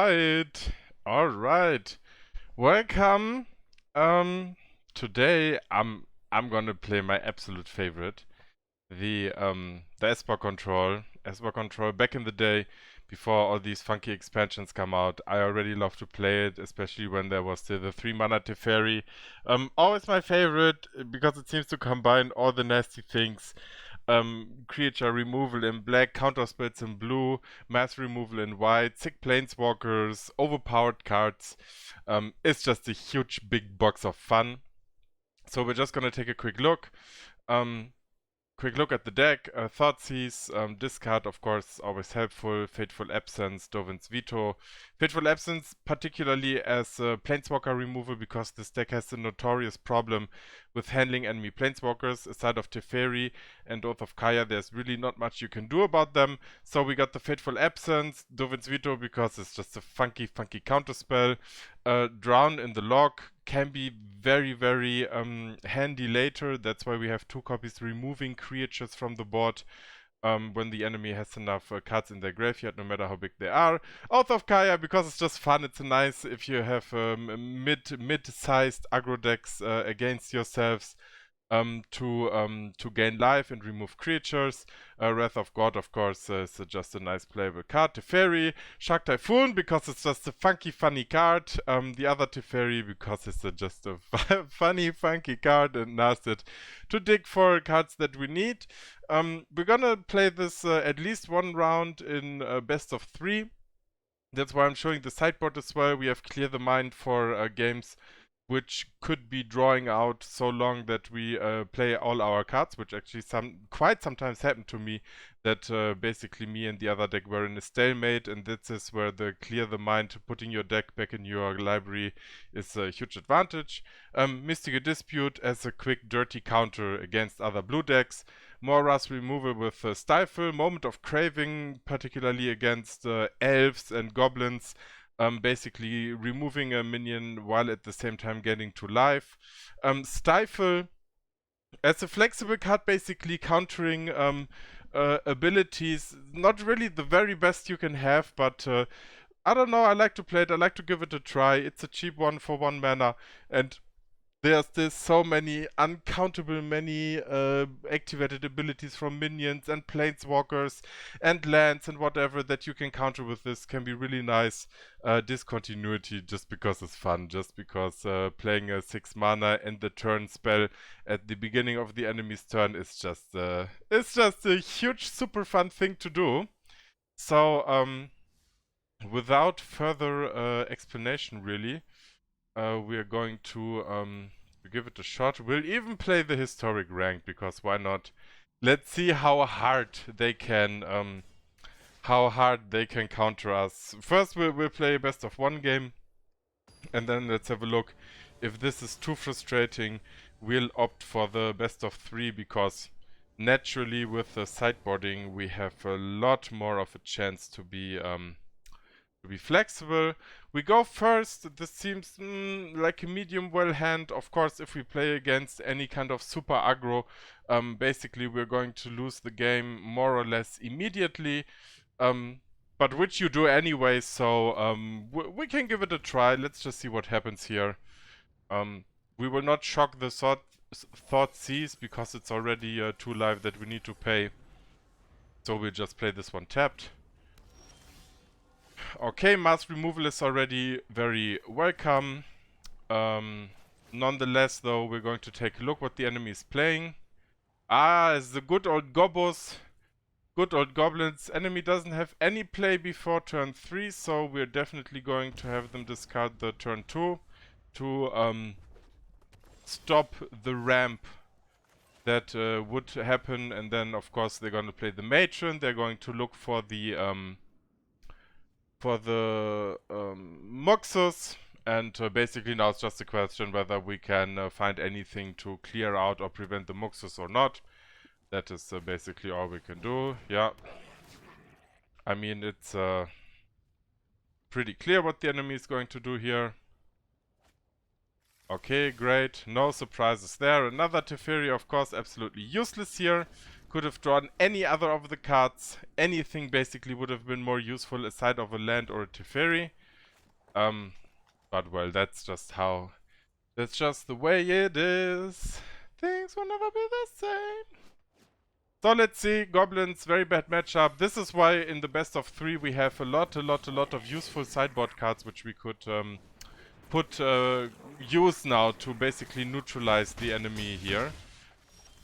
All right. Welcome. Today I'm gonna play my absolute favorite, the Esper Control. Esper Control back in the day, before all these funky expansions come out. I already love to play it, especially when there was still the 3-mana Teferi. Always my favorite because it seems to combine all the nasty things. Creature removal in black, counter spells in blue, mass removal in white, sick planeswalkers, overpowered cards. It's just a huge big box of fun. So we're just gonna take a quick look. Quick look at the deck. Thoughtseize, discard, of course, always helpful. Fateful Absence, Dovin's Veto. Fateful Absence, particularly as Planeswalker removal, because this deck has the notorious problem with handling enemy Planeswalkers. Aside of Teferi and Oath of Kaya, there's really not much you can do about them. So we got the Fateful Absence, Dovin's Veto, because it's just a funky counterspell. Drown in the Log can be very handy later. That's why we have 2 copies removing creatures from the board when the enemy has enough cards in their graveyard, no matter how big they are. Oath of Kaya, because it's just fun. It's nice if you have mid-sized aggro decks against yourselves. To gain life and remove creatures. Wrath of God, of course, is just a nice playable card. Teferi, Shark Typhoon, because it's just a funny card. The other Teferi, because it's just a funky card. And Narset, to dig for cards that we need. We're gonna play this at least one round in best of 3. That's why I'm showing the sideboard as well. We have Clear the Mind for games which could be drawing out so long that we play all our cards, which actually quite sometimes happened to me, that basically me and the other deck were in a stalemate, and this is where the Clear the Mind, putting your deck back in your library, is a huge advantage. Mystical Dispute as a quick dirty counter against other blue decks. More Rust removal with Stifle. Moment of Craving, particularly against elves and goblins. Basically removing a minion while at the same time getting to life. Stifle as a flexible card, basically countering abilities. Not really the very best you can have, but I don't know, I like to play it, I like to give it a try. It's a cheap one for 1 mana, and there's still so many uncountable activated abilities from minions and planeswalkers and lands and whatever that you can counter with this. Can be really nice. Discontinuity, just because it's fun, just because playing a 6 mana and the turn spell at the beginning of the enemy's turn is just it's just a huge super fun thing to do. So without further explanation, really, we are going to give it a shot. We'll even play the historic rank, because why not? Let's see how hard they can counter us. First, we'll play a best of 1 game, and then let's have a look. If this is too frustrating, we'll opt for the best of 3, because naturally with the sideboarding we have a lot more of a chance to be flexible. We go first. This seems like a medium well hand. Of course, if we play against any kind of super aggro, basically we're going to lose the game more or less immediately. But which you do anyway, so we can give it a try. Let's just see what happens here. We will not shock the Thoughtseize, because it's already 2 life that we need to pay. So we'll just play this one tapped. Okay, mass removal is already very welcome. Nonetheless, though, we're going to take a look what the enemy is playing. It's the good old Gobos. Good old Goblins. Enemy doesn't have any play before turn 3, so we're definitely going to have them discard the turn 2 to stop the ramp that would happen. And then, of course, they're going to play the Matron. They're going to look for the Moxus, and basically now it's just a question whether we can find anything to clear out or prevent the Moxus or not. That is basically all we can do. Yeah, I mean, it's pretty clear what the enemy is going to do here. Okay, great, no surprises there. Another Teferi, of course, absolutely useless here. Could have drawn any other of the cards. Anything basically would have been more useful aside of a land or a Teferi. But well, that's just the way it is. Things will never be the same. So let's see, Goblins, very bad matchup. This is why in the best of 3 we have a lot of useful sideboard cards which we could use now to basically neutralize the enemy here.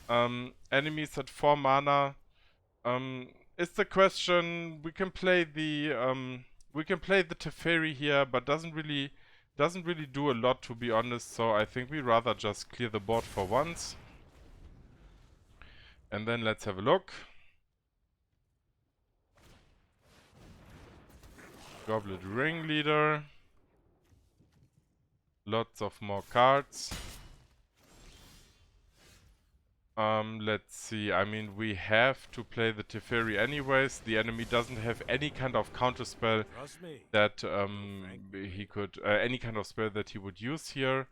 Enemies at 4 mana. It's the question. We can play the Teferi here, but doesn't really do a lot, to be honest. So I think we rather just clear the board for once. And then let's have a look. Goblet Ringleader. Lots of more cards. Let's see. I mean, we have to play the Teferi anyways. The enemy doesn't have any kind of counterspell that he could, any kind of spell that he would use here.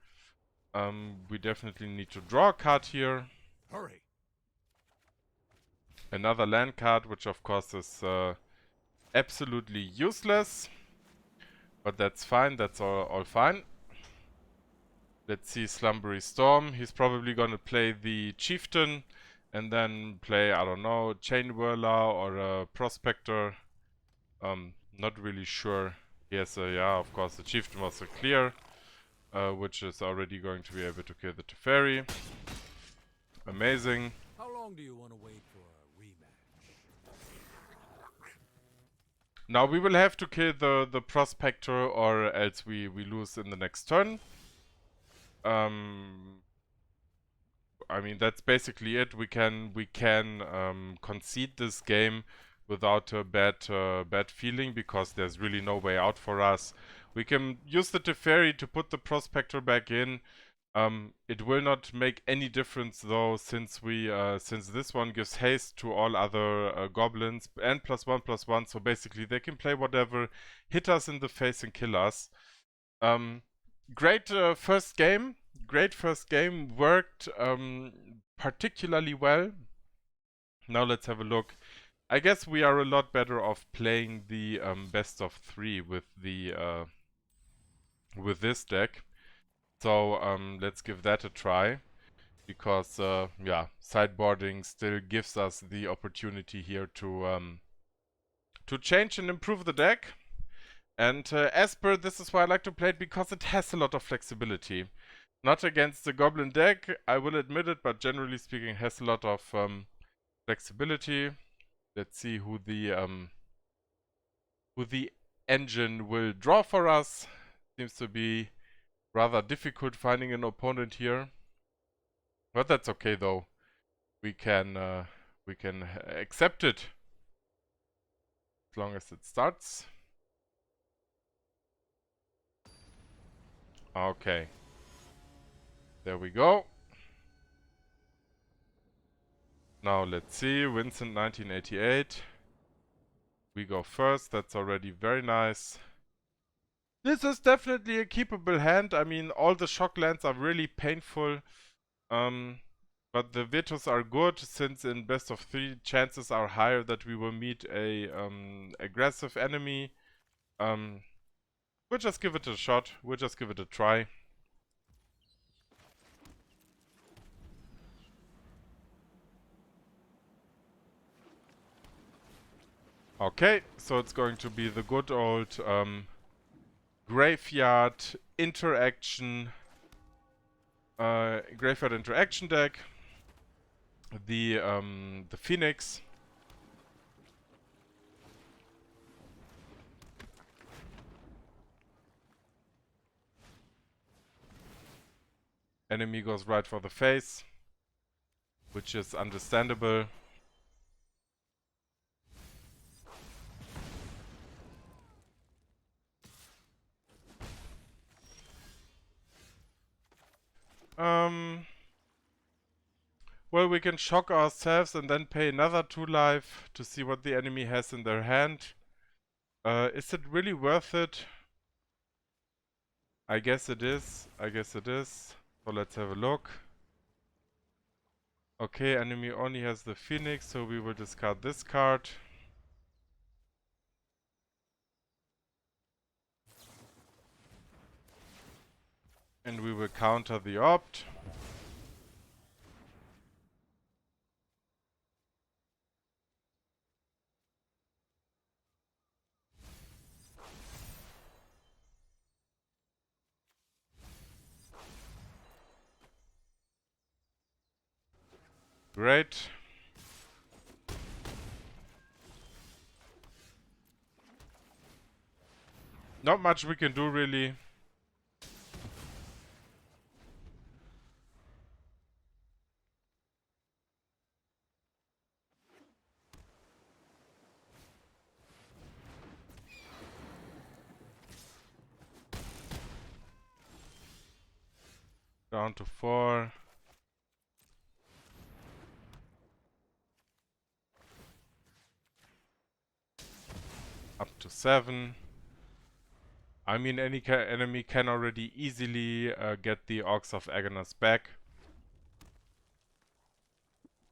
We definitely need to draw a card here. Hurry. Another land card, which of course is absolutely useless. But that's fine, that's all fine. Let's see, Slumbery Storm. He's probably gonna play the Chieftain and then play, I don't know, Chain Whirler or a Prospector. Not really sure. Yes, yeah, of course, the Chieftain was a clear, which is already going to be able to kill the Teferi. Amazing. How long do you want to wait for a rematch? Now we will have to kill the Prospector or else we lose in the next turn. I mean, that's basically it. We can concede this game without a bad feeling, because there's really no way out for us. We can use the Teferi to put the Prospector back in. It will not make any difference though, since this one gives haste to all other goblins and +1/+1. So basically, they can play whatever, hit us in the face and kill us. Great first game. Great first game. Worked particularly well. Now let's have a look. I guess we are a lot better off playing the best of 3 with this deck. So let's give that a try, because yeah, sideboarding still gives us the opportunity here to change and improve the deck. And Esper, this is why I like to play it, because it has a lot of flexibility. Not against the Goblin deck, I will admit it, but generally speaking, it has a lot of flexibility. Let's see who the engine will draw for us. Seems to be rather difficult finding an opponent here, but that's okay though. We can accept it as long as it starts. Okay, there we go. Now let's see, Vincent 1988. We go first, that's already very nice. This is definitely a keepable hand. I mean, all the shock lands are really painful. But the Vetos are good, since in best of 3 chances are higher that we will meet a aggressive enemy. We'll just give it a shot. We'll just give it a try. Okay, so it's going to be the good old graveyard interaction deck. The Phoenix. Enemy goes right for the face, which is understandable. Well, we can shock ourselves and then pay another 2 life to see what the enemy has in their hand. Is it really worth it? I guess it is. So let's have a look. Okay, enemy only has the Phoenix, so we will discard this card. And we will counter the opt. Great. Not much we can do really. Down to 4. Up to 7. I mean, any enemy can already easily get the Orcs of Agonas back.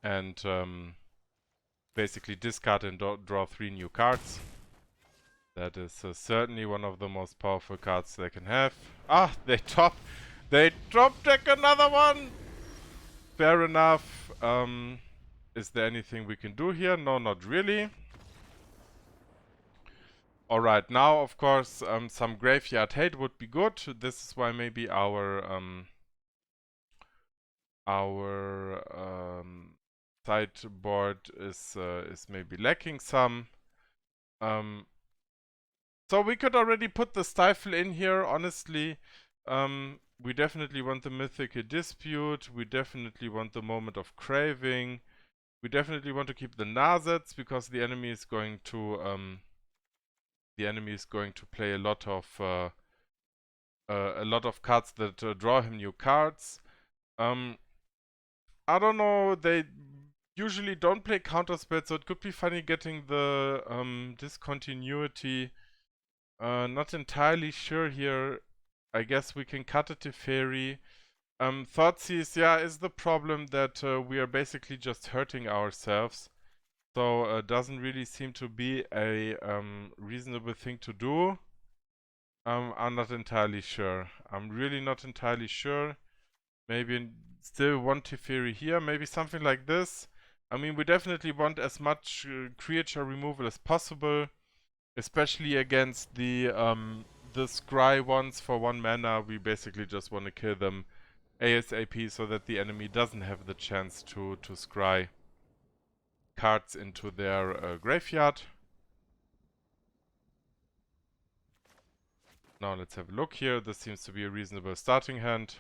And basically discard and draw 3 new cards. That is certainly one of the most powerful cards they can have. Ah, they top deck another one! Fair enough. Is there anything we can do here? No, not really. Alright, now of course some graveyard hate would be good. This is why maybe our sideboard is maybe lacking some. So we could already put the Stifle in here, honestly. We definitely want the Mythical Dispute. We definitely want the Moment of Craving. We definitely want to keep the Narsets because the enemy is going to play a lot of cards that draw him new cards. I don't know. They usually don't play counterspell, so it could be funny getting the discontinuity. Not entirely sure here. I guess we can cut A-Teferi. Thoughtseize, yeah, is the problem that we are basically just hurting ourselves. So doesn't really seem to be a reasonable thing to do. I'm not entirely sure. I'm really not entirely sure. Maybe still one A-Teferi here. Maybe something like this. I mean, we definitely want as much creature removal as possible. Especially against the scry ones for 1 mana, we basically just want to kill them ASAP so that the enemy doesn't have the chance to scry cards into their graveyard. Now let's have a look here. This seems to be a reasonable starting hand.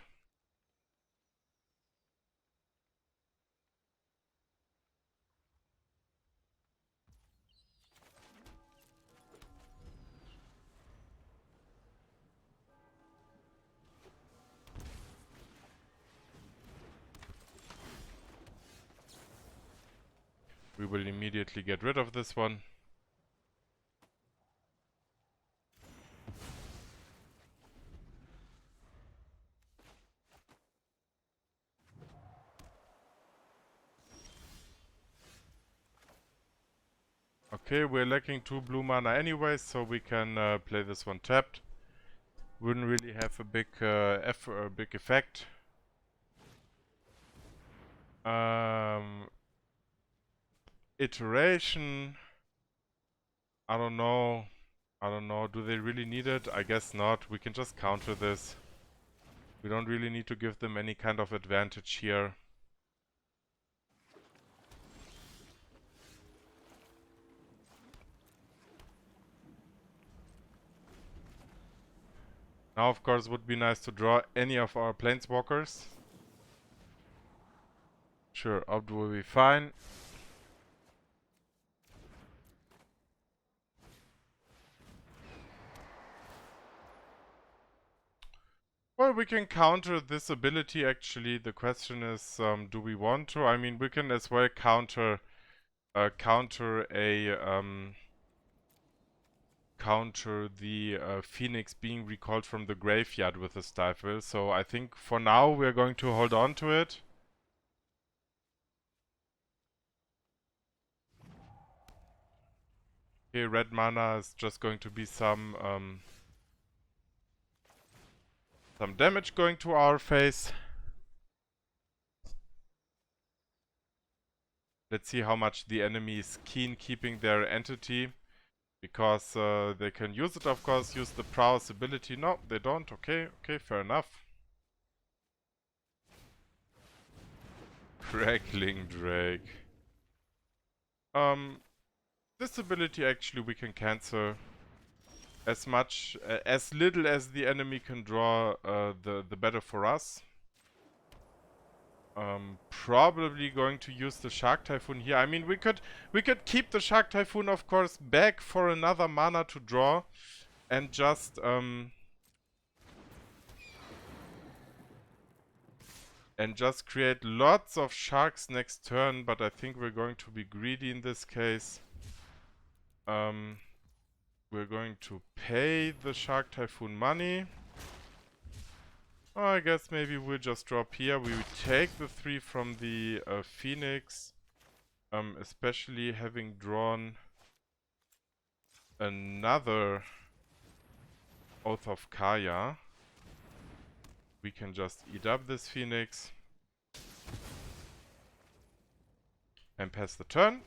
We will immediately get rid of this one. Okay, we're lacking 2 blue mana anyway, so we can play this one tapped. Wouldn't really have a big effect. Iteration. I don't know. Do they really need it? I guess not. We can just counter this. We don't really need to give them any kind of advantage here. Now, of course, would be nice to draw any of our planeswalkers. Sure, opt will be fine. Well, we can counter this ability actually. The question is, do we want to? I mean, we can as well counter the Phoenix being recalled from the graveyard with a Stifle. So I think for now we're going to hold on to it. Okay, red mana is just going to be some Some damage going to our face. Let's see how much the enemy is keen keeping their entity. Because they can use it, of course, use the prowess ability. No, they don't. Okay, okay, fair enough. Crackling Drake. This ability actually we can cancel. As little as the enemy can draw, the better for us. Probably going to use the Shark Typhoon here. I mean, we could keep the Shark Typhoon, of course, back for another mana to draw, and just create lots of sharks next turn. But I think we're going to be greedy in this case. We're going to pay the Shark Typhoon money. Oh, I guess maybe we'll just drop here. We will take the 3 from the Phoenix. Especially having drawn another Oath of Kaya. We can just eat up this Phoenix. And pass the turn.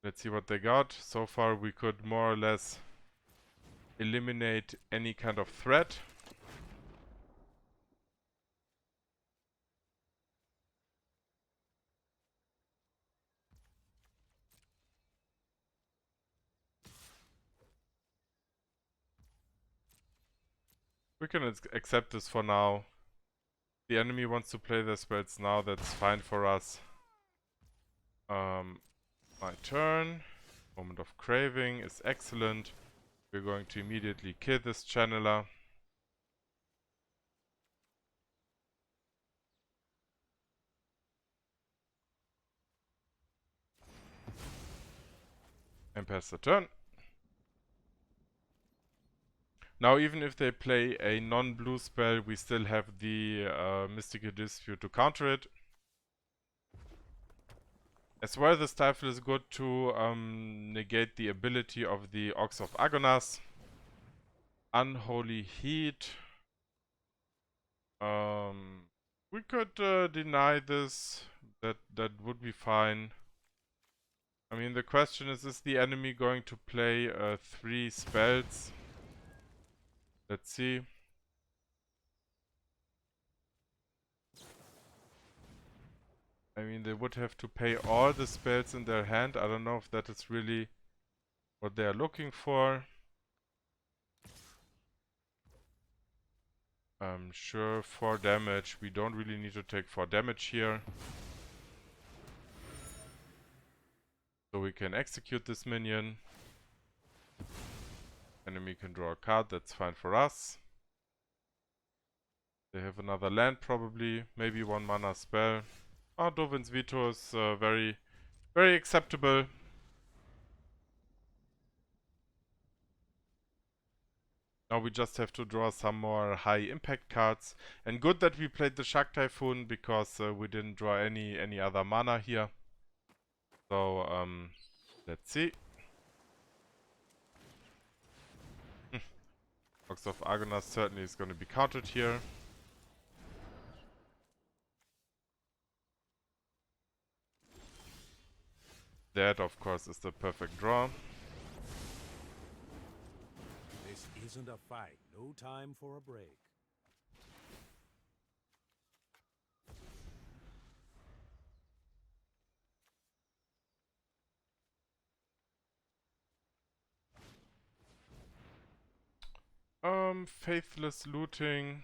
Let's see what they got. So far we could more or less eliminate any kind of threat. We can accept this for now. The enemy wants to play their spells now, that's fine for us. My turn. Moment of Craving is excellent. We're going to immediately kill this channeler. And pass the turn. Now, even if they play a non-blue spell, we still have the Mystical Dispute to counter it. As well, the Stifle is good to negate the ability of the Ox of Agonas. Unholy Heat. We could deny this. That would be fine. I mean, the question is the enemy going to play 3 spells? Let's see. I mean, they would have to pay all the spells in their hand. I don't know if that is really what they are looking for. Sure, 4 damage. We don't really need to take 4 damage here. So we can execute this minion. Enemy can draw a card, that's fine for us. They have another land probably, maybe 1 mana spell. Oh, Dovin's Veto is very, very acceptable. Now we just have to draw some more high impact cards. And good that we played the Shark Typhoon, because we didn't draw any other mana here. So, let's see. Ox of Agonas certainly is going to be countered here. That, of course, is the perfect draw. This isn't a fight. No time for a break. Faithless looting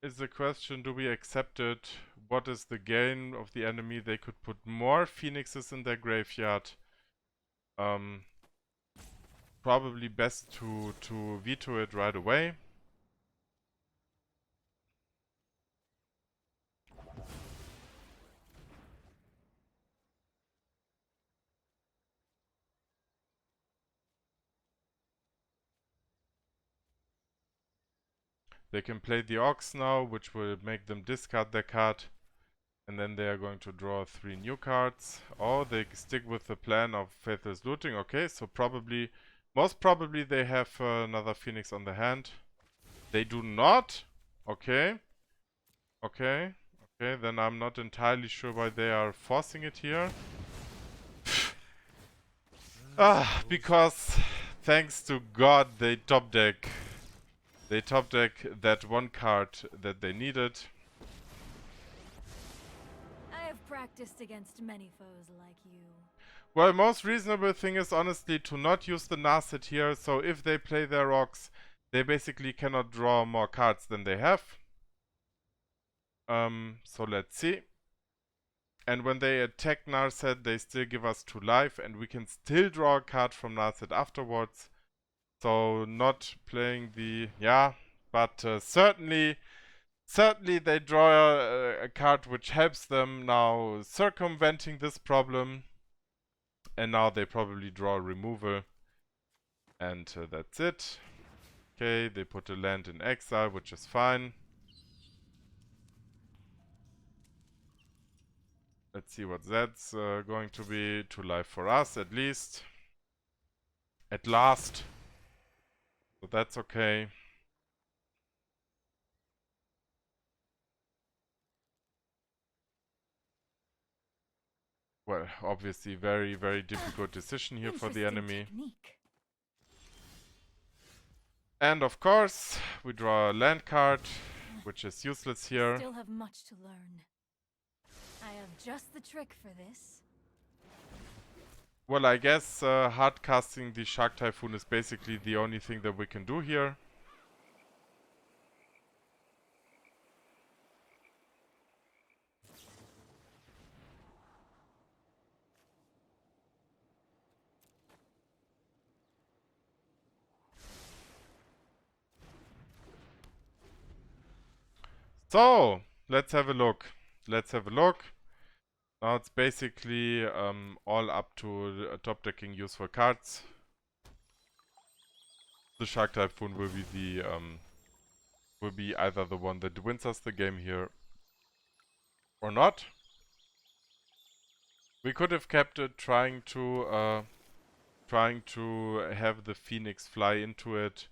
is the question. Do we accept it? What is the gain of the enemy? They could put more phoenixes in their graveyard. Probably best to veto it right away. They can play the Ox now, which will make them discard their card. And then they are going to draw 3 new cards. Oh, they stick with the plan of Faithless Looting. Okay, so probably, most probably they have another Phoenix on the hand. They do not. Okay. Okay. Okay, then I'm not entirely sure why they are forcing it here. Because thanks to God they top deck. They top deck that one card that they needed. I have practiced against many foes like you. Well, most reasonable thing is honestly to not use the Narset here, so if they play their rocks, they basically cannot draw more cards than they have. So let's see. And when they attack Narset, they still give us 2 life, and we can still draw a card from Narset afterwards. So not playing the... yeah, but certainly they draw a card which helps them now circumventing this problem. And now they probably draw removal. And that's it. Okay, they put a land in exile, which is fine. Let's see what that's going to be. 2 life for us, at least. At last. So that's okay. Well, obviously very, very difficult decision here for the enemy. Technique. And of course, we draw a land card, which is useless here. Still have much to learn. I have just the trick for this. Well, I guess hard casting the Shark Typhoon is basically the only thing that we can do here. So, let's have a look. Let's have a look. Now it's basically all up to top decking useful cards. The Shark Typhoon will be either the one that wins us the game here or not. We could have kept it trying to have the Phoenix fly into it.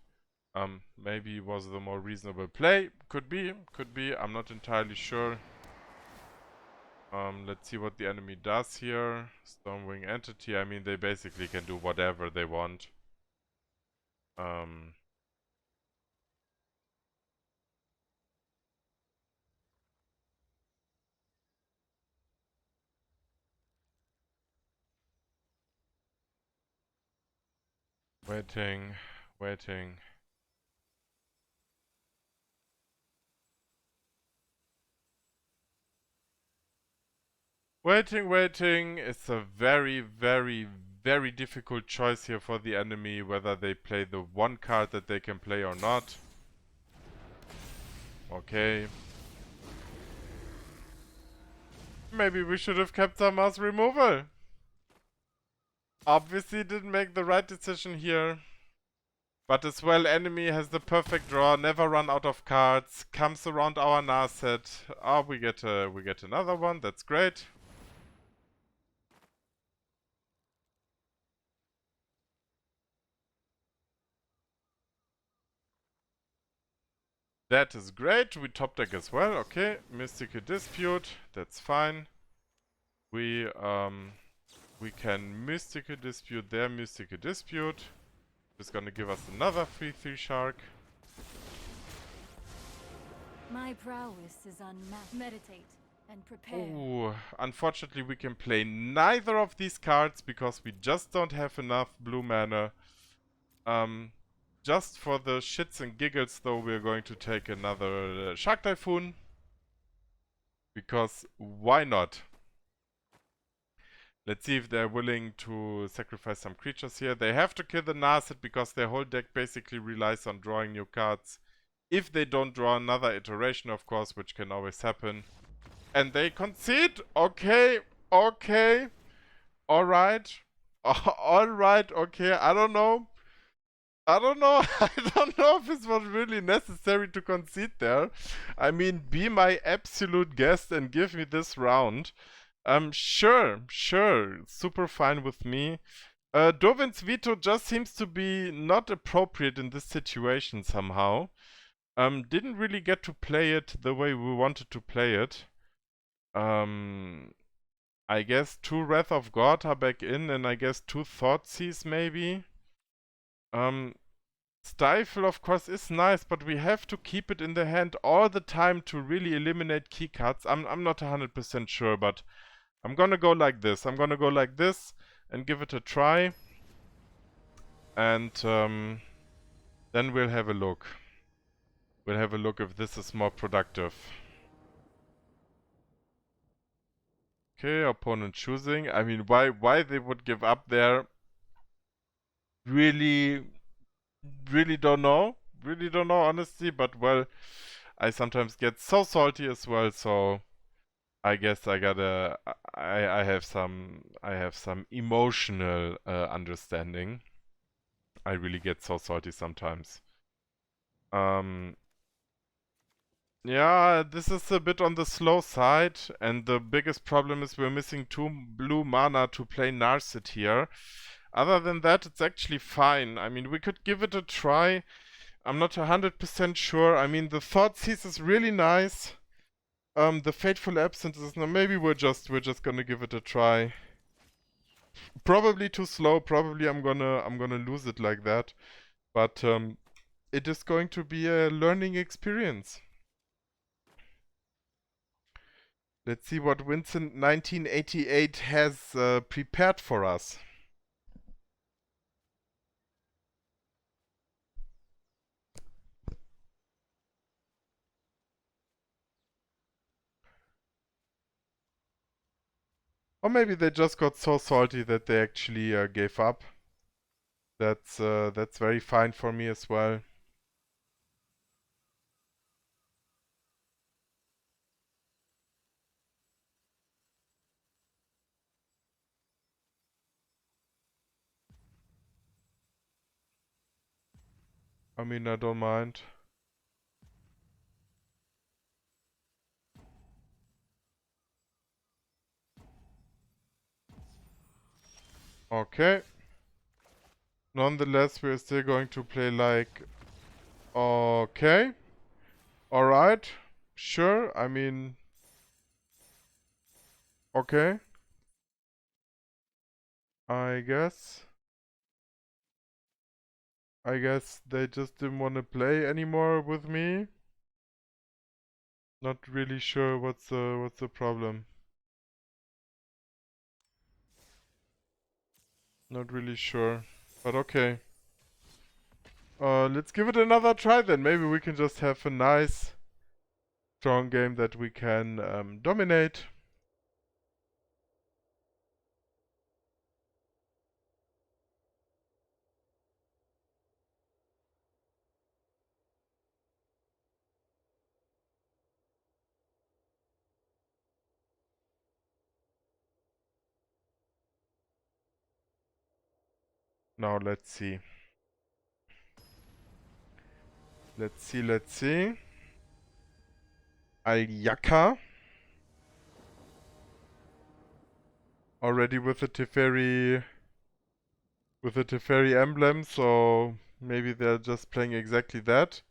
Maybe was the more reasonable play. Could be. I'm not entirely sure. Let's see what the enemy does here. Stormwing Entity. I mean, they basically can do whatever they want. Waiting. Waiting. It's a very, very, very difficult choice here for the enemy, whether they play the one card that they can play or not. Okay. Maybe we should have kept some mass removal. Obviously didn't make the right decision here. But as well, enemy has the perfect draw, never run out of cards, comes around our Narset. Oh, we get another one, that's great. That is great. We top deck as well. Okay, Mystical Dispute. That's fine. We can Mystical Dispute their Mystical Dispute. It's gonna give us another 3/3 shark. My prowess is unmatched. Meditate and prepare. Ooh, unfortunately we can play neither of these cards because we just don't have enough blue mana. Just for the shits and giggles though, we're going to take another Shark Typhoon. Because why not? Let's see if they're willing to sacrifice some creatures here. They have to kill the Narset because their whole deck basically relies on drawing new cards. If they don't draw another iteration, of course, which can always happen. And they concede. Okay. Alright. Alright, okay, I don't know. I don't know. I don't know if it was really necessary to concede there. I mean, be my absolute guest and give me this round. Sure, super fine with me. Dovin's veto just seems to be not appropriate in this situation somehow. Didn't really get to play it the way we wanted to play it. I guess 2 Wrath of God are back in, and I guess 2 Thoughtseize maybe. Stifle, of course, is nice, but we have to keep it in the hand all the time to really eliminate keycards. I'm not 100% sure, but I'm gonna go like this. I'm gonna go like this and give it a try. And then we'll have a look. We'll have a look if this is more productive. Okay, opponent choosing. I mean, why they would give up there? Really don't know. Really don't know, honestly. But well, I sometimes get so salty as well. So I guess I gotta. I have some. I have some emotional understanding. I really get so salty sometimes. Yeah, this is a bit on the slow side, and the biggest problem is we're missing 2 blue mana to play Narset here. Other than that, it's actually fine. I mean, we could give it a try. I'm not 100% sure. I mean, the Thoughtseize is really nice. The Fateful Absence is no. Maybe we're just gonna give it a try. Probably too slow. Probably I'm gonna lose it like that. But it is going to be a learning experience. Let's see what Vincent 1988 has prepared for us. Or maybe they just got so salty that they actually gave up. That's very fine for me as well. I mean, I don't mind. Okay. Nonetheless, we're still going to play like... Okay. Alright. Sure. I mean... Okay. I guess they just didn't want to play anymore with me. Not really sure what's the problem. Not really sure. But okay. Let's give it another try then. Maybe we can just have a nice, strong game that we can dominate. Now let's see. Let's see. Alyaka. Already with the Teferi emblem, so maybe they're just playing exactly that.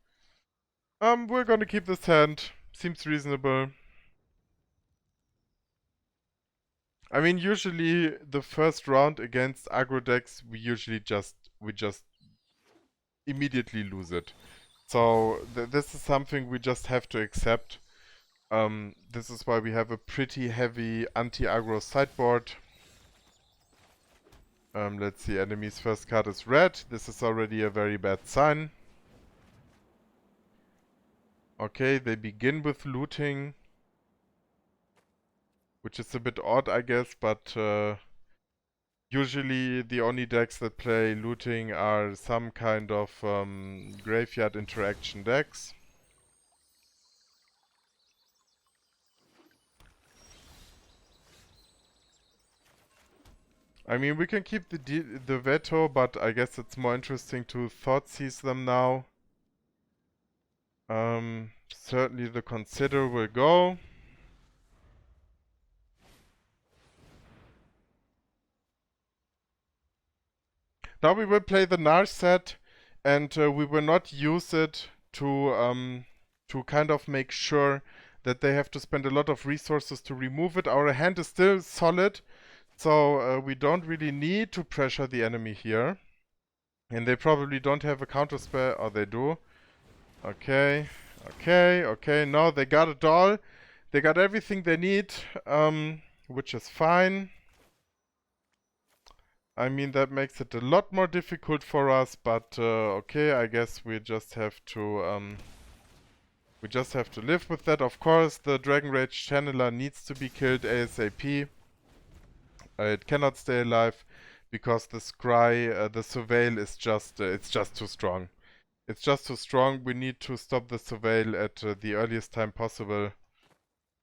We're gonna keep this hand. Seems reasonable. I mean, usually the first round against aggro decks, we just immediately lose it. So this is something we just have to accept. This is why we have a pretty heavy anti-aggro sideboard. Let's see, enemy's first card is red. This is already a very bad sign. Okay, they begin with looting, which is a bit odd, I guess, but usually the only decks that play looting are some kind of graveyard interaction decks. I mean, we can keep the Veto, but I guess it's more interesting to Thoughtseize them now. Certainly the Consider will go. Now we will play the Narset, and we will not use it to kind of make sure that they have to spend a lot of resources to remove it. Our hand is still solid, so we don't really need to pressure the enemy here. And they probably don't have a counter spell, or they do. Okay, okay, no, they got it all. They got everything they need, which is fine. I mean, that makes it a lot more difficult for us, but okay, I guess we just have to live with that. Of course, the Dragon Rage Channeler needs to be killed ASAP. It cannot stay alive because the Scry, the Surveil is just, it's just too strong. It's just too strong. We need to stop the Surveil at the earliest time possible.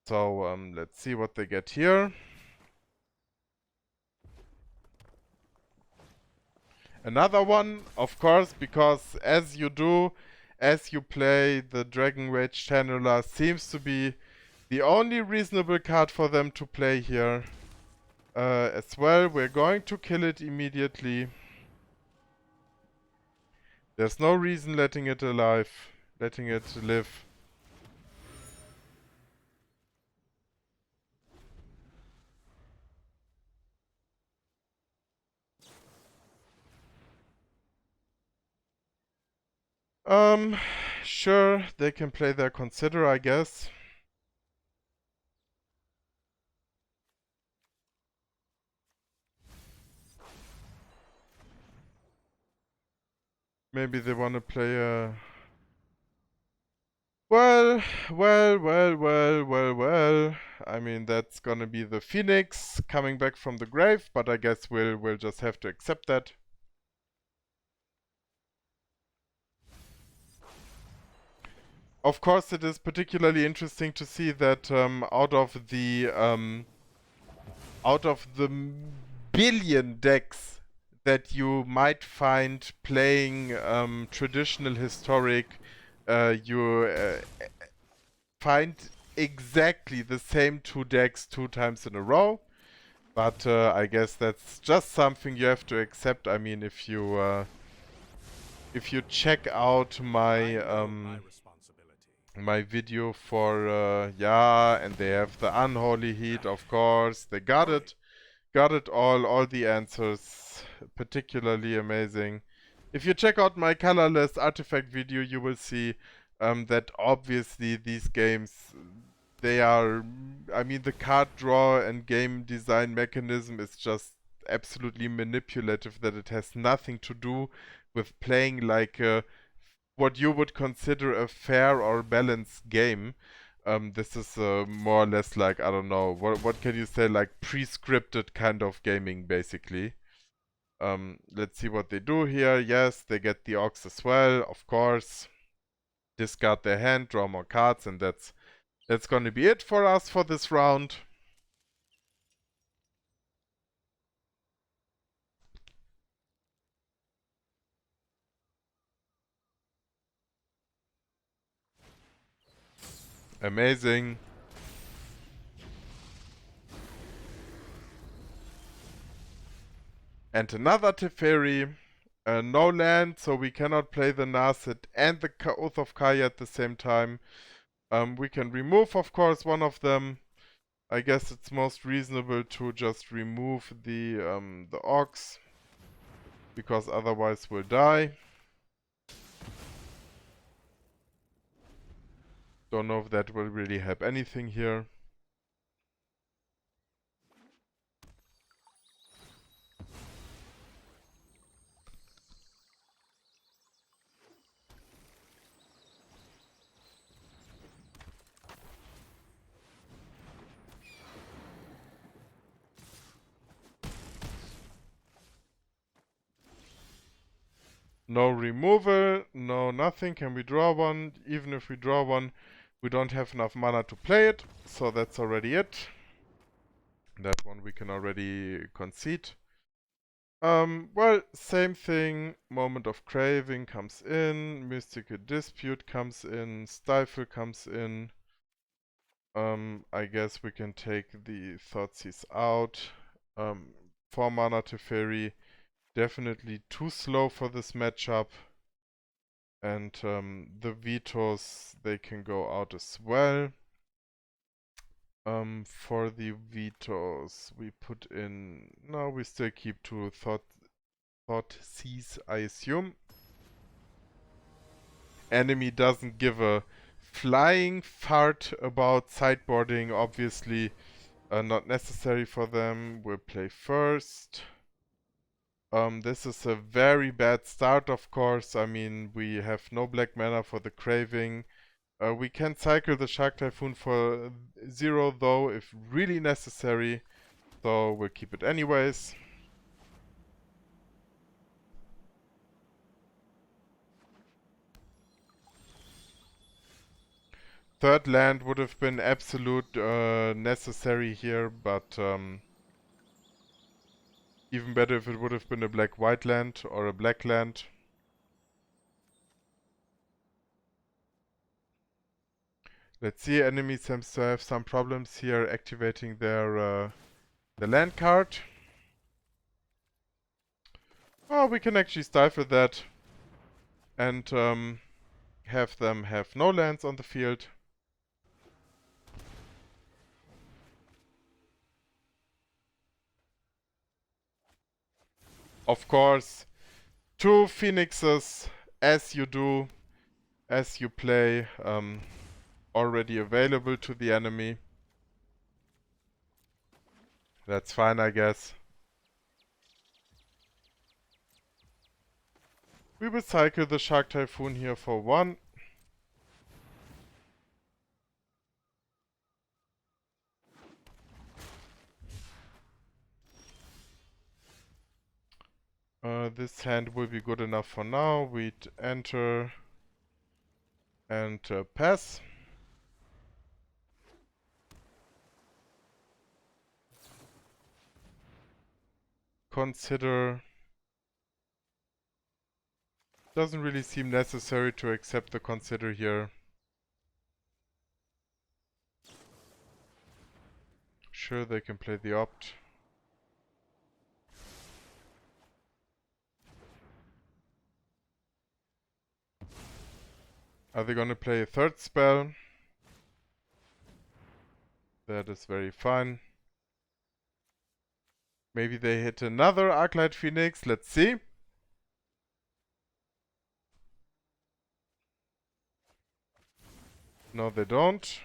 So let's see what they get here. Another one, of course, because as you play, the Dragon Rage Channeler seems to be the only reasonable card for them to play here. As well, we're going to kill it immediately. There's no reason letting it live. Sure, they can play their Consider, I guess. Maybe they want to play a... Well. I mean, that's gonna be the Phoenix coming back from the grave, but I guess we'll just have to accept that. Of course, it is particularly interesting to see that out of the billion decks that you might find playing traditional historic, you find exactly the same two decks 2 times in a row. But I guess that's just something you have to accept. I mean, if you check out my my video for yeah, and they have the Unholy Heat, of course. They got it all the answers, particularly amazing. If you check out my colorless artifact video, you will see that obviously these games, they are, I mean, the card draw and game design mechanism is just absolutely manipulative, that it has nothing to do with playing like what you would consider a fair or balanced game. This is more or less like, I don't know, what can you say, like pre-scripted kind of gaming, basically. Let's see what they do here. Yes, they get the Ox as well, of course. Discard their hand, draw more cards, and that's gonna be it for us for this round. Amazing. And another Teferi. No land, so we cannot play the Narset and the Oath of Kaya at the same time. We can remove, of course, one of them. I guess it's most reasonable to just remove the Ox, because otherwise we'll die. Don't know if that will really help anything here. No removal, no nothing. Can we draw one? Even if we draw one, we don't have enough mana to play it, so that's already it. That one we can already concede. Well, same thing. Moment of Craving comes in, Mystical Dispute comes in, Stifle comes in. I guess we can take the Thoughtseize out. 4 mana Teferi, definitely too slow for this matchup. And the Vetoes, they can go out as well. For the Vetoes, we put in... No, we still keep 2 Thoughtseize, I assume. Enemy doesn't give a flying fart about sideboarding, obviously. Not necessary for them. We'll play first. This is a very bad start, of course. I mean, we have no black mana for the Craving. We can cycle the Shark Typhoon for 0 though, if really necessary. So we'll keep it anyways. Third land would have been absolute necessary here, but even better if it would have been a black-white land or a black land. Let's see, enemy seems to have some problems here activating their the land card. Oh, we can actually stifle that and have them have no lands on the field. Of course, 2 Phoenixes, as you do, as you play, already available to the enemy. That's fine, I guess. We will cycle the Shark Typhoon here for 1. This hand will be good enough for now. We'd enter and pass. Consider. Doesn't really seem necessary to accept the consider here. Sure, they can play the opt. Are they gonna play a third spell? That is very fine. Maybe they hit another Arclight Phoenix. Let's see. No, they don't.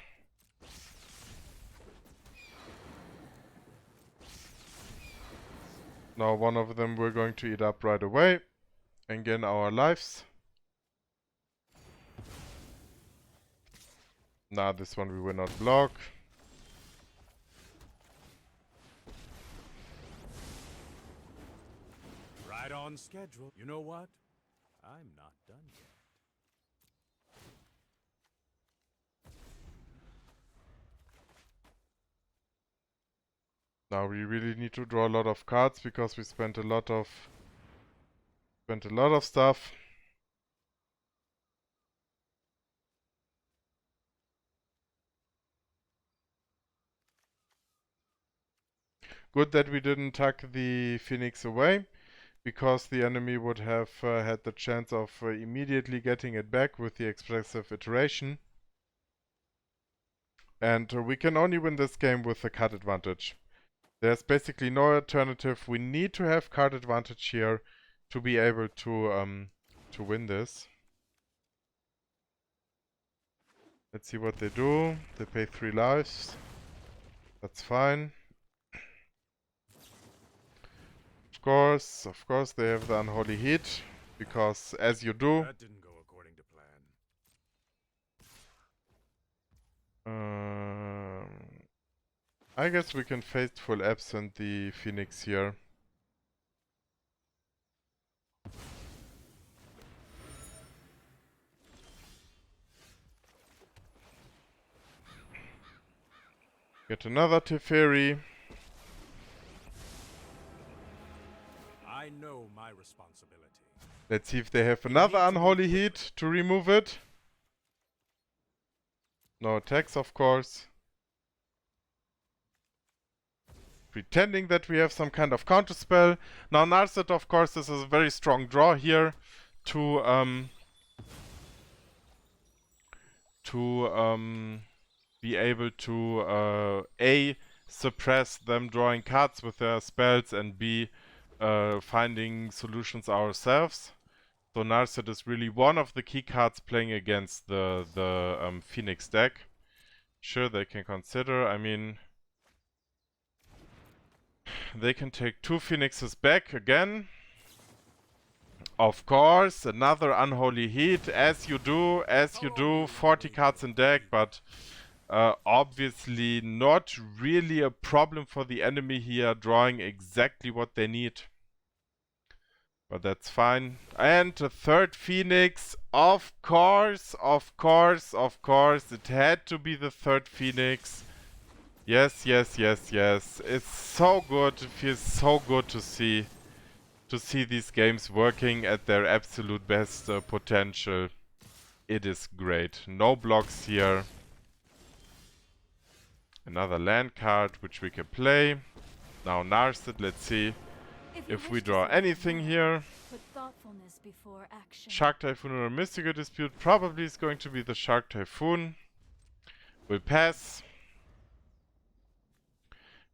Now one of them we're going to eat up right away and gain our lives. Nah, this one we will not block. Right on schedule. You know what? I'm not done yet. Now we really need to draw a lot of cards because we spent a lot of stuff. Good that we didn't tuck the Phoenix away, because the enemy would have had the chance of immediately getting it back with the expressive iteration. And we can only win this game with a card advantage. There's basically no alternative. We need to have card advantage here to be able to win this. Let's see what they do. They pay 3 lives. That's fine. Of course, they have the Unholy Heat, because as you do. That didn't go according to plan. I guess we can Fateful Absence the Phoenix here. Get another Teferi. I I know my responsibility. Let's see if they have another Unholy Heat to remove it. No attacks, of course. Pretending that we have some kind of counterspell. Now Narset, of course, this is a very strong draw here to be able to A, suppress them drawing cards with their spells, and B, finding solutions ourselves. So Narset is really one of the key cards playing against the Phoenix deck. Sure, they can consider, I mean, they can take 2 Phoenixes back again. Of course, another Unholy Heat, as you do, 40 cards in deck, but obviously not really a problem for the enemy here, drawing exactly what they need. But that's fine. And a third Phoenix, of course, it had to be the third Phoenix. Yes. It's so good, it feels so good to see these games working at their absolute best potential. It is great. No blocks here. Another land card which we can play. Now Narset, let's see if we draw anything here. Put thoughtfulness before action. Shark Typhoon or Mystical Dispute probably is going to be the Shark Typhoon. We'll pass.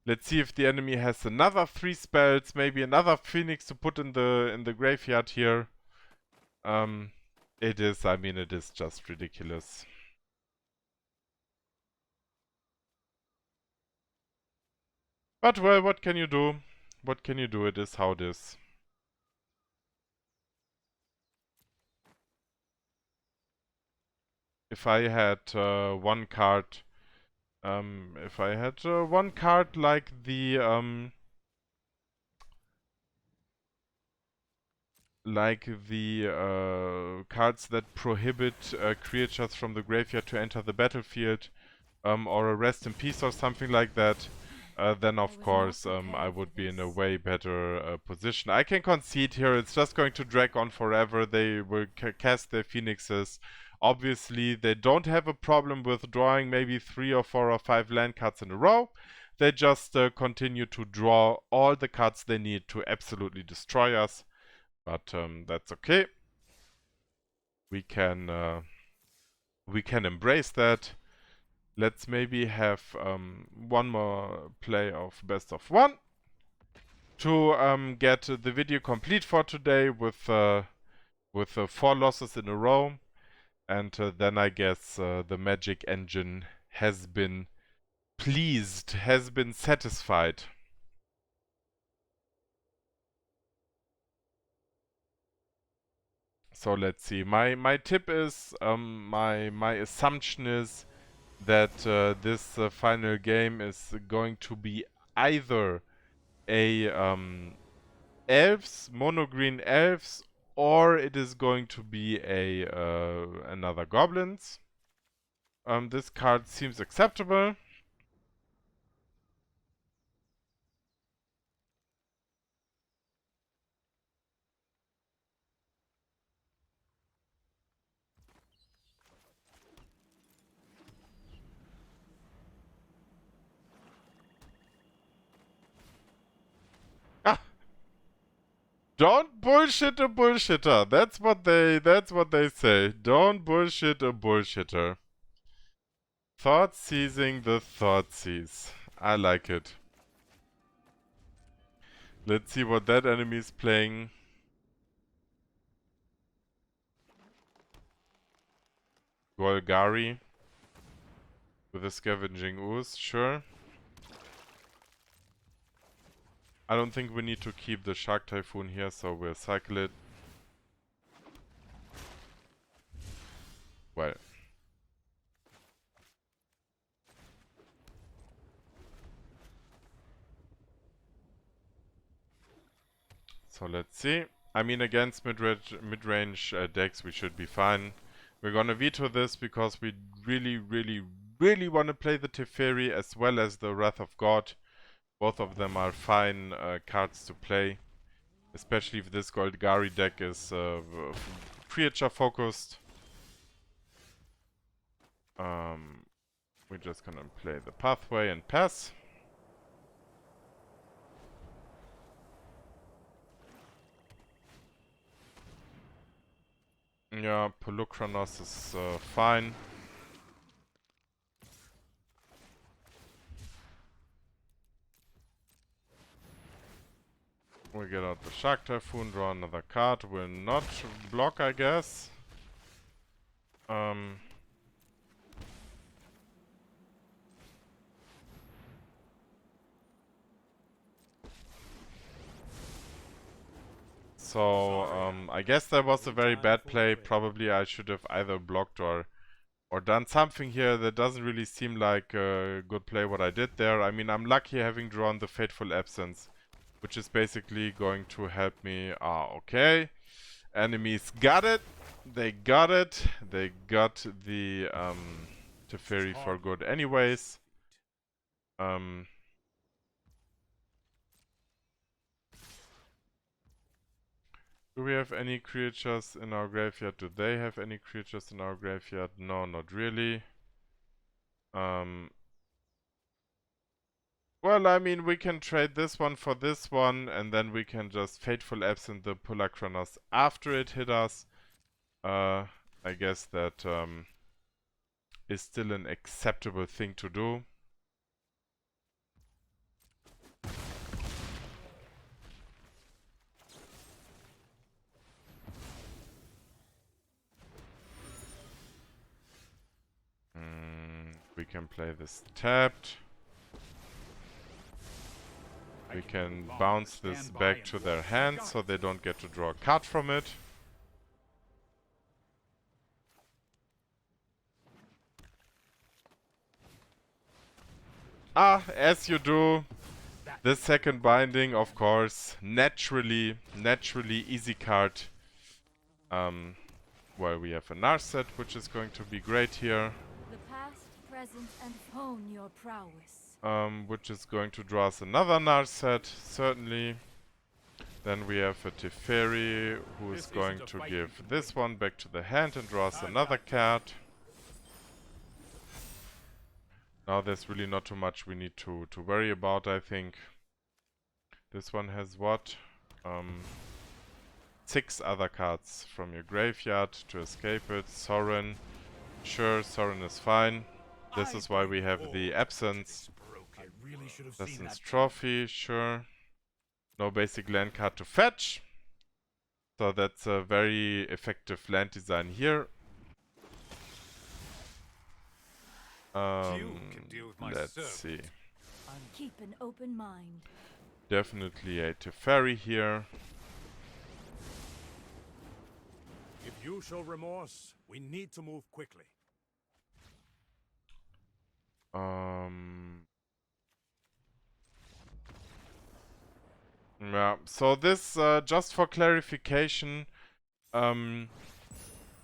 Let's see if the enemy has another 3 spells, maybe another Phoenix to put in the graveyard here. It is just ridiculous. But well, what can you do? What can you do? It is how it is. If I had one card, like the cards that prohibit creatures from the graveyard to enter the battlefield, or a Rest in Peace or something like that, then of course I would be in a way better position. I can concede here, it's just going to drag on forever. They will cast their Phoenixes. Obviously they don't have a problem with drawing maybe 3 or 4 or 5 land cards in a row. They just continue to draw all the cards they need to absolutely destroy us. But that's okay. We can embrace that. Let's maybe have one more play of best of 1 to get the video complete for today with 4 losses in a row, and then I guess the magic engine has been pleased, has been satisfied. So let's see. My tip is, my assumption is that this final game is going to be either a elves, mono green elves, or it is going to be a another goblins. This card seems acceptable. Don't bullshit a bullshitter. That's what they say. Don't bullshit a bullshitter. Thoughtseizing the Thoughtseize. I like it. Let's see what that enemy is playing. Golgari with a Scavenging Ooze, sure. I don't think we need to keep the Shark Typhoon here, so we'll cycle it. Well. So let's see. I mean, against mid-range decks we should be fine. We're gonna veto this because we really want to play the Teferi as well as the Wrath of God. Both of them are fine cards to play. Especially if this Golgari deck is creature focused. We're just gonna play the pathway and pass. Yeah, Polukranos is fine. We get out the Shark Typhoon, draw another card. Will not block, I guess. So, I guess that was a very bad play. Probably I should have either blocked or done something here. That doesn't really seem like a good play what I did there. I mean, I'm lucky having drawn the Fateful Absence, which is basically going to help me. Okay. Enemies got it. They got it. They got the Teferi for good anyways. Do we have any creatures in our graveyard? Do they have any creatures in our graveyard? No, not really. Well, I mean, we can trade this one for this one, and then we can just Fateful Absent the Polukranos after it hit us. I guess that is still an acceptable thing to do. We can play this tapped. We can bounce this back to their hand so they don't get to draw a card from it. As you do. The second binding, of course, naturally easy card. Well, we have a Narset, which is going to be great here. The past, present, and hone your prowess. Which is going to draw us another Narset, certainly. Then we have a Teferi, who is going to give this one back to the hand and draw us another card. Now there's really not too much we need to worry about, I think. This one has what? 6 other cards from your graveyard to escape it. Sorin. Sure, Sorin is fine. This is why we have the Absence. Assassin's Trophy, sure. No basic land card to fetch. So that's a very effective land design here. Let's see. Keep an open mind. Definitely a Teferi here. If you show remorse, we need to move quickly. Yeah, so this, just for clarification,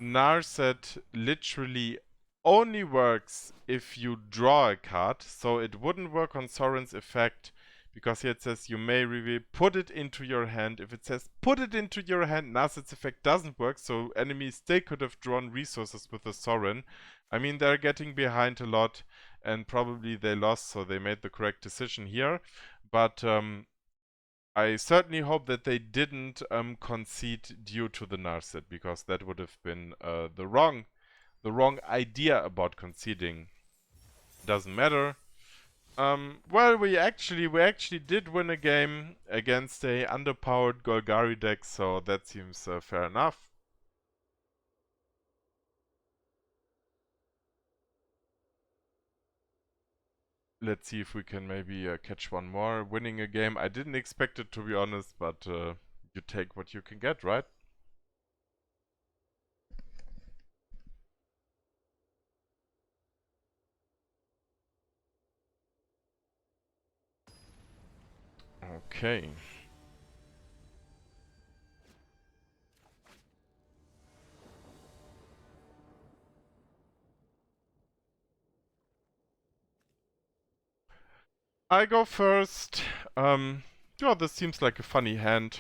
Narset literally only works if you draw a card, so it wouldn't work on Sorin's effect, because here it says you may reveal, put it into your hand. If it says put it into your hand, Narset's effect doesn't work, so enemies still could have drawn resources with the Sorin. I mean, they're getting behind a lot, and probably they lost, so they made the correct decision here. But I certainly hope that they didn't concede due to the Narset, because that would have been the wrong idea about conceding. Doesn't matter. Well, we actually did win a game against a underpowered Golgari deck, so that seems fair enough. Let's see if we can maybe catch one more. Winning a game, I didn't expect it, to be honest, but you take what you can get, right? Okay. I go first. Yeah, this seems like a funny hand.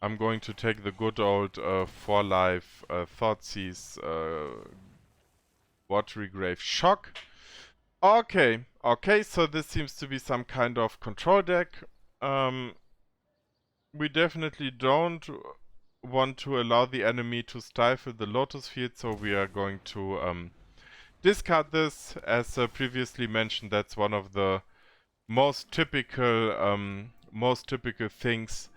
I'm going to take the good old 4-life Thoughtseize Watery Grave Shock. Okay, so this seems to be some kind of control deck. We definitely don't want to allow the enemy to stifle the Lotus Field, so we are going to discard this. As previously mentioned, that's one of the most typical things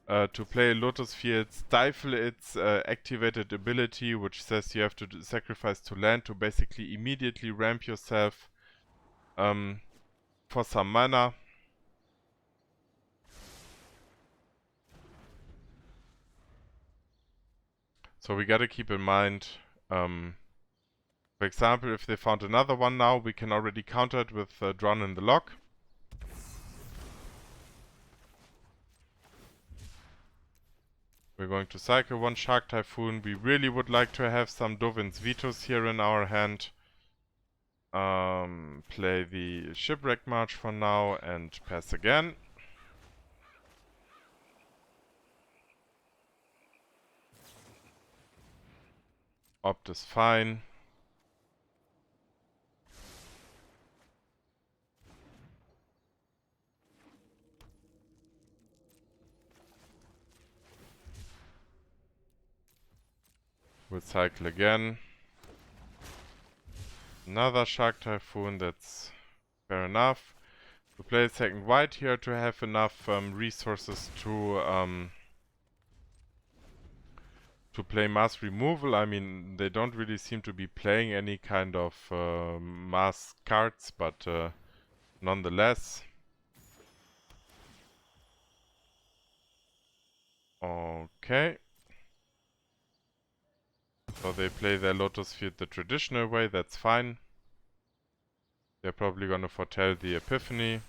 to play Lotus Field. Stifle its activated ability, which says you have to sacrifice to land to basically immediately ramp yourself for some mana. So we gotta keep in mind, for example, if they found another one now, we can already counter it with Drawn in the Lock. We're going to cycle one Shark Typhoon. We really would like to have some Dovin's Vetoes here in our hand. Play the Shipwreck Marsh for now and pass again. Opt is fine. We'll cycle again. Another Shark Typhoon, that's fair enough. We play a second white here to have enough resources to play mass removal. I mean, they don't really seem to be playing any kind of mass cards, but nonetheless. Okay. So they play their Lotus Field the traditional way, that's fine. They're probably gonna foretell the Epiphany.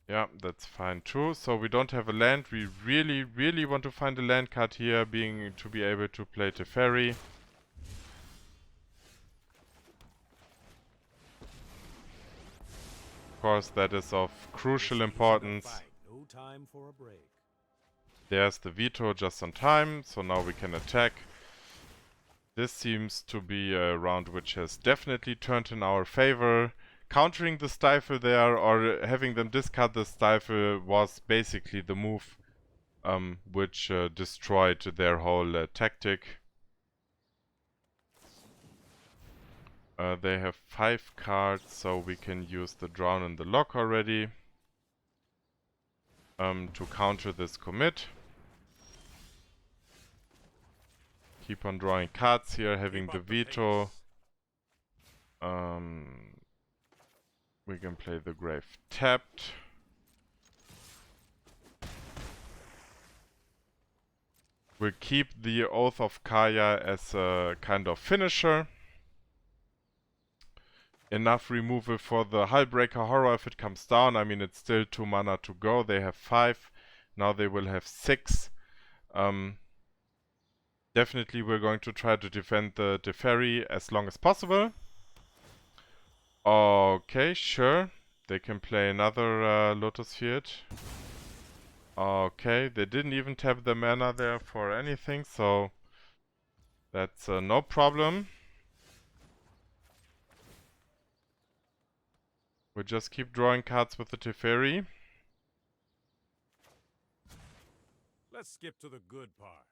Yeah, that's fine too. So we don't have a land. We really, really want to find a land card here, to be able to play A-Teferi. Of course, that is of crucial importance. No time for a break. There's the Veto just on time, so now we can attack. This seems to be a round which has definitely turned in our favor. Countering the Stifle there, or having them discard the Stifle, was basically the move which destroyed their whole tactic. They have 5 cards, so we can use the Drown in the Lock already to counter this commit. Keep on drawing cards here, having the Veto. We can play the Grave tapped. We'll keep the Oath of Kaya as a kind of finisher. Enough removal for the Hullbreaker Horror if it comes down. I mean, it's still 2 mana to go. They have 5. Now they will have 6. Definitely we're going to try to defend the A-Teferi as long as possible. Okay, sure. They can play another Lotus Field. Okay, they didn't even tap the mana there for anything, so that's no problem. We'll just keep drawing cards with the A-Teferi. Let's skip to the good part.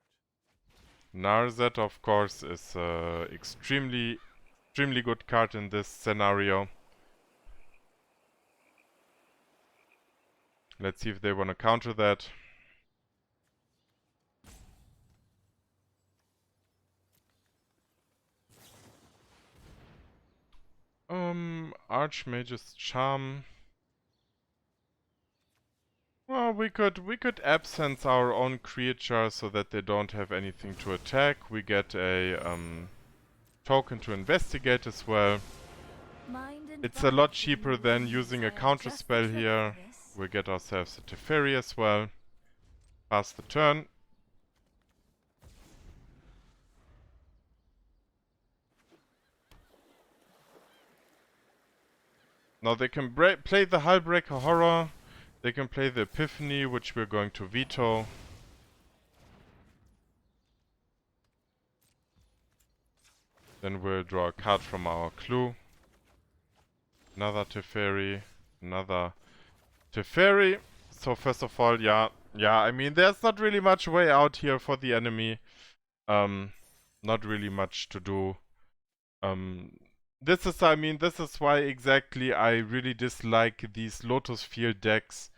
Narset, of course, is extremely good card in this scenario. Let's see if they want to counter that. Archmage's Charm. Well, we could absence our own creature so that they don't have anything to attack. We get a token to investigate as well. It's a lot cheaper than using a counter spell here. We'll get ourselves a A-Teferi as well. Pass the turn. Now they can play the Hullbreaker Horror. They can play the Epiphany, which we're going to veto. Then we'll draw a card from our clue. Another Teferi. Another Teferi. So first of all, yeah, I mean, there's not really much way out here for the enemy. Not really much to do. This is why exactly I really dislike these Lotus Field decks.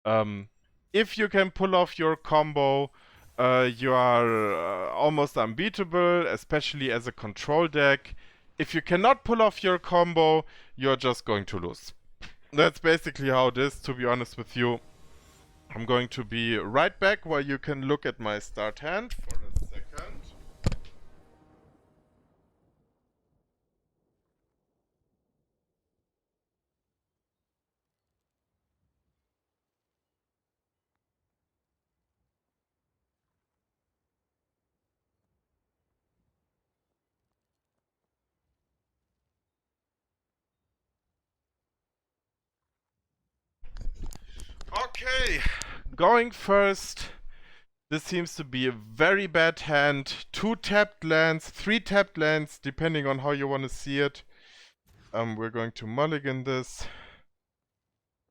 If you can pull off your combo, you are almost unbeatable, especially as a control deck. If you cannot pull off your combo, you're just going to lose. That's basically how it is, to be honest with you. I'm going to be right back while you can look at my start hand for a second. Okay, going first. This seems to be a very bad hand. 2 tapped lands, 3 tapped lands, depending on how you want to see it. We're going to mulligan this.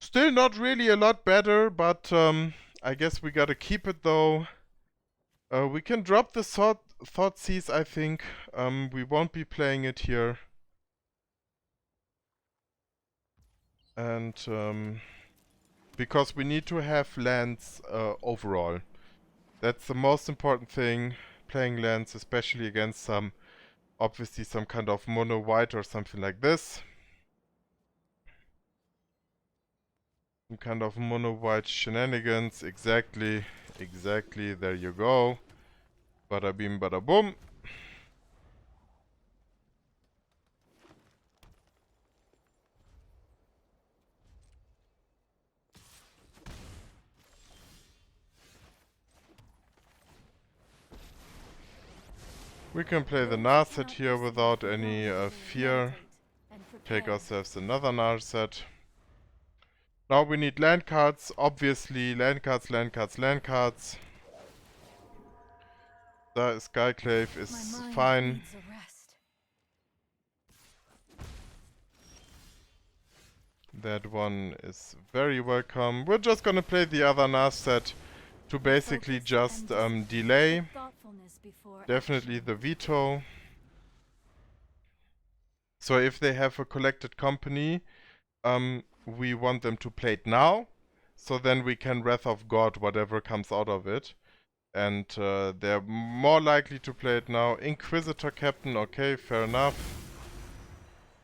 Still not really a lot better, but I guess we gotta keep it though. We can drop the Thoughtseize, I think. We won't be playing it here. And because we need to have lands overall. That's the most important thing, playing lands, especially against obviously some kind of mono white or something like this. Some kind of mono white shenanigans, exactly, there you go. Bada bing, bada boom. We can play the Narset here without any fear. Take ourselves another Narset. Now we need land cards, obviously. Land cards. The Skyclave is fine. That one is very welcome. We're just gonna play the other Narset to basically just delay. Definitely the Veto. So if they have a collected company, we want them to play it now. So then we can Wrath of God whatever comes out of it. And they're more likely to play it now. Inquisitor Captain, okay, fair enough.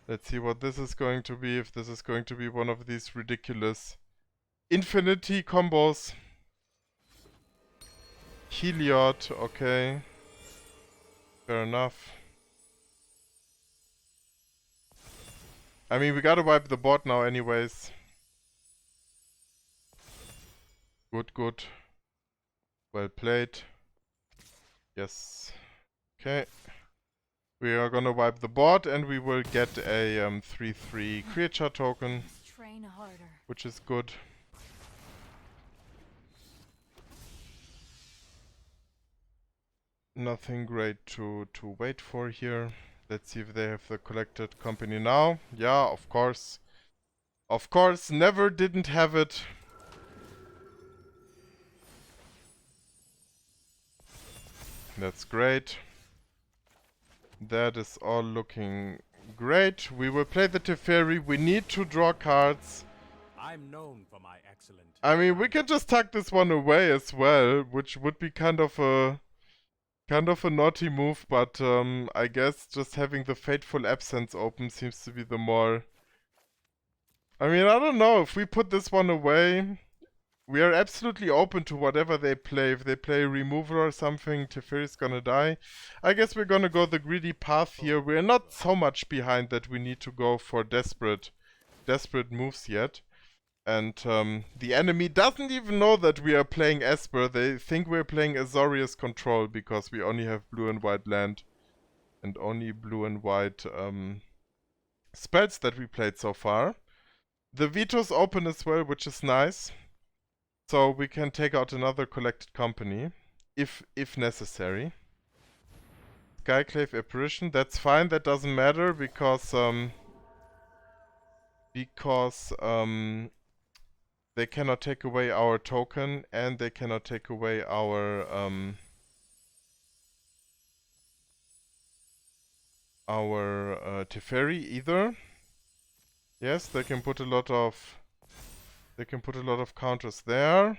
Let's see what this is going to be, if this is going to be one of these ridiculous infinity combos. Heliod, okay. Fair enough. I mean, we gotta wipe the board now anyways. Good. Well played. Yes. Okay. We are gonna wipe the board and we will get a 3/3 creature token, which is good. Nothing great to wait for here. Let's see if they have the collected company now. Yeah, of course. Of course, never didn't have it. That's great. That is all looking great. We will play the Teferi. We need to draw cards. I'm known for my excellent. I mean, we can just tuck this one away as well, which would be kind of a naughty move, but I guess just having the Fateful Absence open seems to be the more... I mean, I don't know, if we put this one away, we are absolutely open to whatever they play. If they play removal or something, Teferi's gonna die. I guess we're gonna go the greedy path here. We're not so much behind that we need to go for desperate moves yet. And the enemy doesn't even know that we are playing Esper. They think we're playing Azorius Control because we only have blue and white land and only blue and white spells that we played so far. The Veto's open as well, which is nice. So we can take out another collected company if necessary. Skyclave Apparition. That's fine, that doesn't matter because they cannot take away our token and they cannot take away our Teferi either. Yes, they can put a lot of counters there.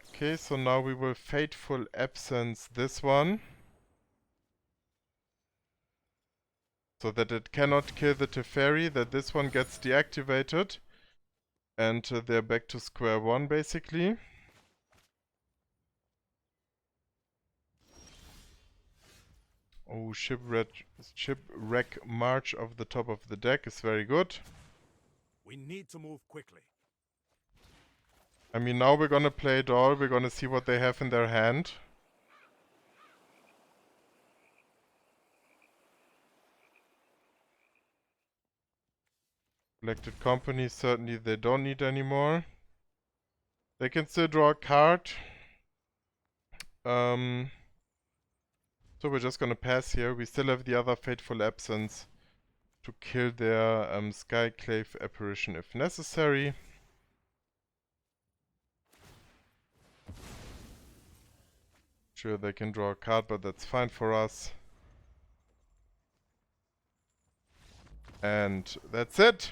Okay, so now we will Fateful Absence this one. So that it cannot kill the Teferi, that this one gets deactivated. And they're back to square one, basically. Oh, Shipwreck Marsh of the top of the deck is very good. We need to move quickly. I mean, now we're gonna play it all. We're gonna see what they have in their hand. Collected companies, certainly they don't need anymore. They can still draw a card. So we're just gonna pass here. We still have the other Fateful Absence to kill their Skyclave Apparition if necessary. Sure, they can draw a card, but that's fine for us. And that's it.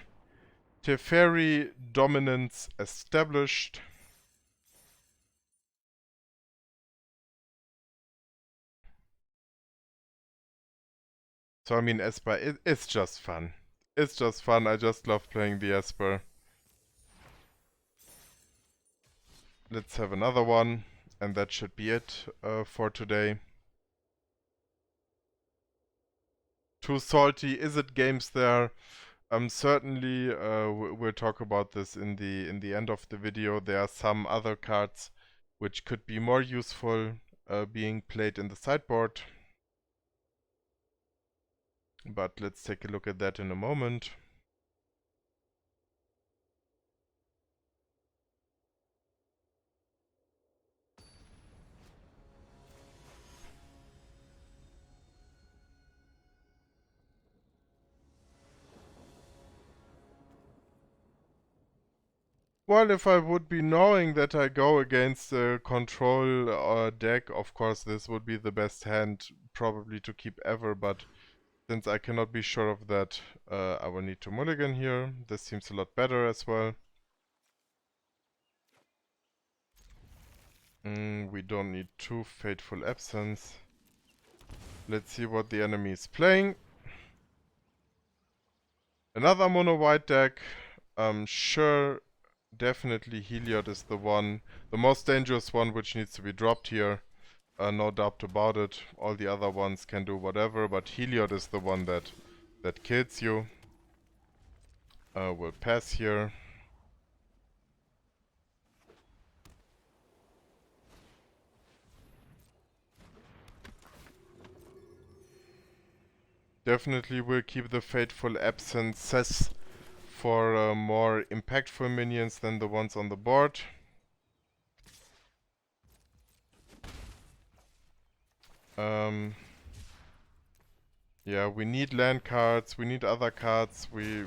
Teferi dominance established. So I mean, Esper, it's just fun. It's just fun. I just love playing the Esper. Let's have another one, and that should be it for today. Too salty Izzet games there. Certainly, we'll talk about this in the end of the video. There are some other cards which could be more useful being played in the sideboard. But let's take a look at that in a moment. Well, if I would be knowing that I go against a control deck, of course this would be the best hand probably to keep ever, but since I cannot be sure of that, I will need to mulligan here. This seems a lot better as well. We don't need two Fateful Absence. Let's see what the enemy is playing. Another mono white deck. Sure, definitely Heliod is the one, the most dangerous one which needs to be dropped here. No doubt about it. All the other ones can do whatever, but Heliod is the one that kills you. We'll pass here. Definitely will keep the Fateful Absences for more impactful minions than the ones on the board. Yeah, we need land cards, we need other cards, we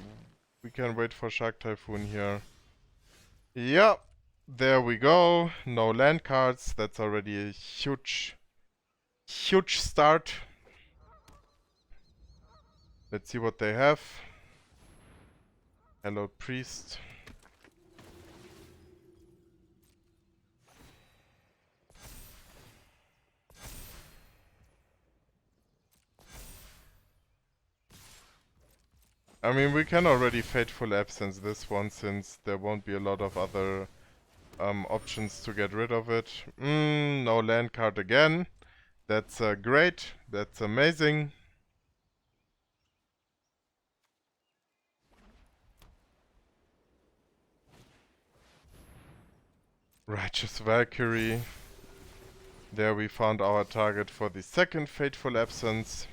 can wait for Shark Typhoon here. Yeah, there we go. No land cards, that's already a huge start. Let's see what they have. Hallowed Priest. I mean, we can already Fateful Absence this one, since there won't be a lot of other options to get rid of it. No land card again. That's great. That's amazing. Righteous Valkyrie. There we found our target for the second Fateful Absence.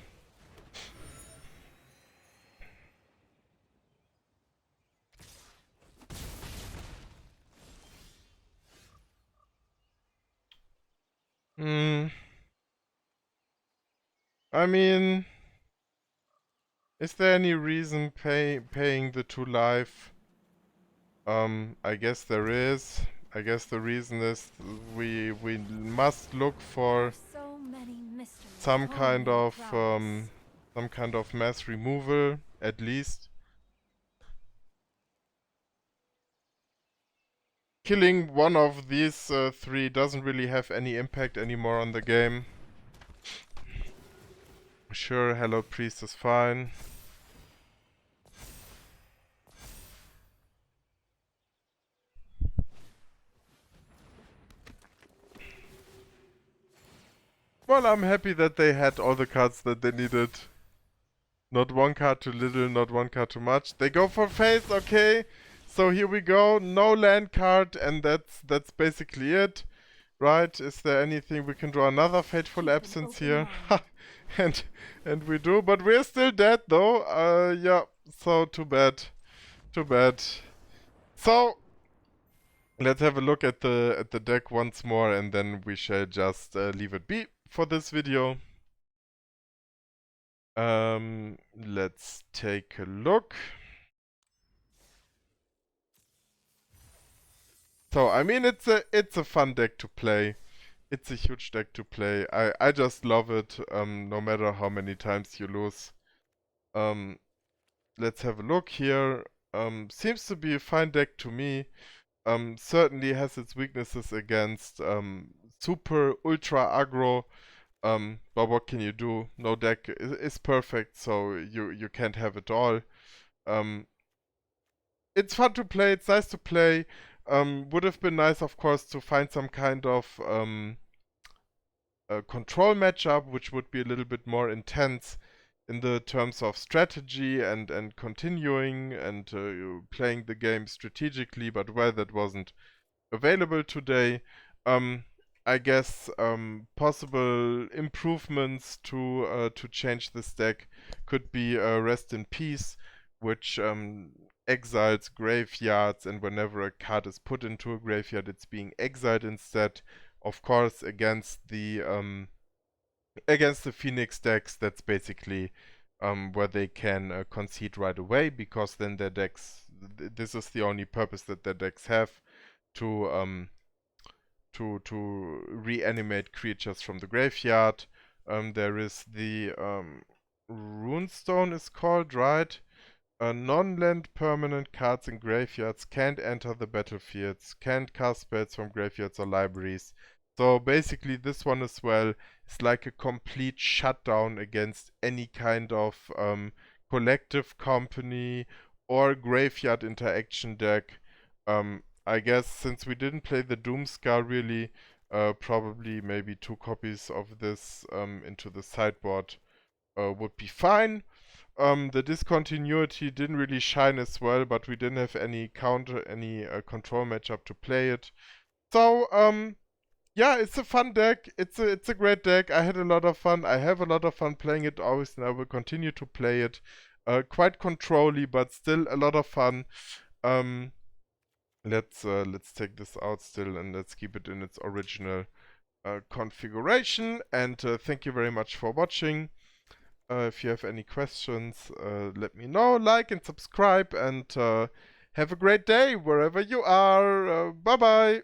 I mean, is there any reason paying the 2 life? I guess there is. I guess the reason is we must look for So many mysteries some haunting kind the of Metropolis. mass removal at least. Killing one of these 3 doesn't really have any impact anymore on the game. Sure, Hallowed Priest is fine. Well, I'm happy that they had all the cards that they needed. Not one card too little, not one card too much. They go for face, okay. So here we go. No land card, and that's basically it. Right? Is there anything we can draw? Another Fateful Absence here. and we do, but we're still dead though. Yeah, so too bad. Too bad. So let's have a look at the deck once more, and then we shall just leave it be for this video. Let's take a look. So I mean, it's a fun deck to play. It's a huge deck to play. I just love it. No matter how many times you lose. Let's have a look here. Seems to be a fine deck to me. Certainly has its weaknesses against super ultra aggro. But what can you do? No deck is perfect, so you can't have it all. It's fun to play. It's nice to play. Would have been nice, of course, to find some kind of a control matchup, which would be a little bit more intense in the terms of strategy and continuing and playing the game strategically, but well, that wasn't available today. I guess possible improvements to change this deck could be Rest in Peace, which exiles graveyards, and whenever a card is put into a graveyard, it's being exiled instead. Of course, against the Phoenix decks, that's basically where they can concede right away, because then their decks, this is the only purpose that their decks have, to reanimate creatures from the graveyard. There is the Runestone is called, right? Non-land permanent cards in graveyards can't enter the battlefields, can't cast spells from graveyards or libraries. So basically this one as well is like a complete shutdown against any kind of collective company or graveyard interaction deck. I guess since we didn't play the Doomscar really, probably maybe 2 copies of this into the sideboard would be fine. The discontinuity didn't really shine as well, but we didn't have any control matchup to play it. So, yeah, it's a fun deck. It's a great deck. I had a lot of fun. I have a lot of fun playing it always, and I will continue to play it. Quite control-y, but still a lot of fun. Let's take this out still, and let's keep it in its original configuration. And thank you very much for watching. If you have any questions, let me know. Like and subscribe, and have a great day wherever you are. Bye bye.